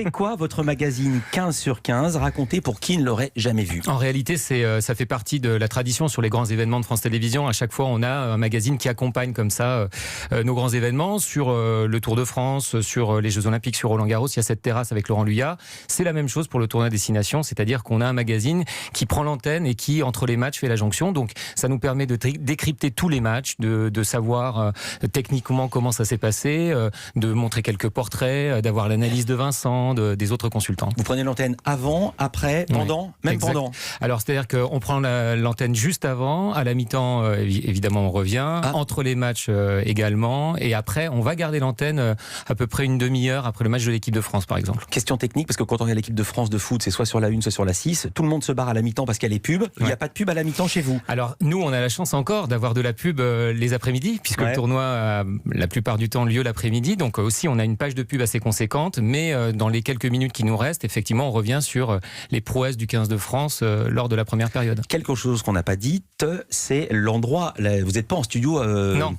C'est quoi votre magazine 15 sur 15? Racontez pour qui ne l'aurait jamais vu. En réalité, ça fait partie de la tradition sur les grands événements de France Télévisions. À chaque fois, on a un magazine qui accompagne comme ça nos grands événements. Sur le Tour de France, sur les Jeux Olympiques, sur Roland-Garros, il y a cette terrasse avec Laurent Luyat. C'est la même chose pour le tournoi Destination, c'est-à-dire qu'on a un magazine qui prend l'antenne et qui, entre les matchs, fait la jonction. Donc, ça nous permet de décrypter tous les matchs, de savoir techniquement comment ça s'est passé, de montrer quelques portraits, d'avoir l'analyse de Vincent, des autres consultants. Vous prenez l'antenne avant, après, pendant, oui, même exact. pendant. Alors, c'est-à-dire qu'on prend l'antenne juste avant, à la mi-temps, évidemment, on revient, entre les matchs également, et après, on va garder l'antenne à peu près une demi-heure après le match de l'équipe de France, par exemple. Question technique, parce que quand on regarde l'équipe de France de foot, c'est soit sur la 1, soit sur la 6, tout le monde se barre à la mi-temps parce qu'il y a les pubs. Il n'y a pas de pub à la mi-temps chez vous. Alors, nous, on a la chance encore d'avoir de la pub les après-midi, puisque le tournoi a la plupart du temps lieu l'après-midi, donc aussi, on a une page de pub assez conséquente, mais dans les quelques minutes qui nous restent, effectivement, on revient sur les prouesses du 15 de France lors de la première période. Quelque chose qu'on n'a pas dit, c'est l'endroit. Vous n'êtes pas en studio non.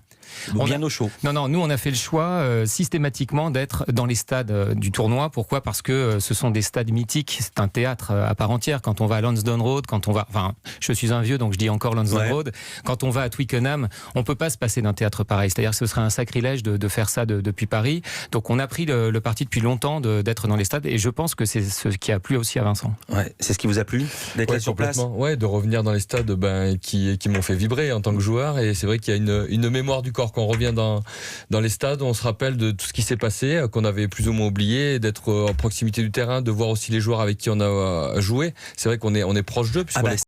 Bien au chaud. Non, nous on a fait le choix systématiquement d'être dans les stades du tournoi. Pourquoi ? Parce que ce sont des stades mythiques, c'est un théâtre à part entière. Quand on va à Lansdowne Road, je suis un vieux donc je dis encore Lansdowne Road, quand on va à Twickenham, on peut pas se passer d'un théâtre pareil. C'est-à-dire que ce serait un sacrilège de faire ça depuis Paris. Donc on a pris le parti depuis longtemps d'être dans les stades et je pense que c'est ce qui a plu aussi à Vincent. Ouais, c'est ce qui vous a plu d'être là sur place. Ouais, de revenir dans les stades qui m'ont fait vibrer en tant que joueur, et c'est vrai qu'il y a une mémoire du corps. Quand on revient dans les stades, on se rappelle de tout ce qui s'est passé, qu'on avait plus ou moins oublié, d'être en proximité du terrain, de voir aussi les joueurs avec qui on a joué. C'est vrai qu'on est proche d'eux.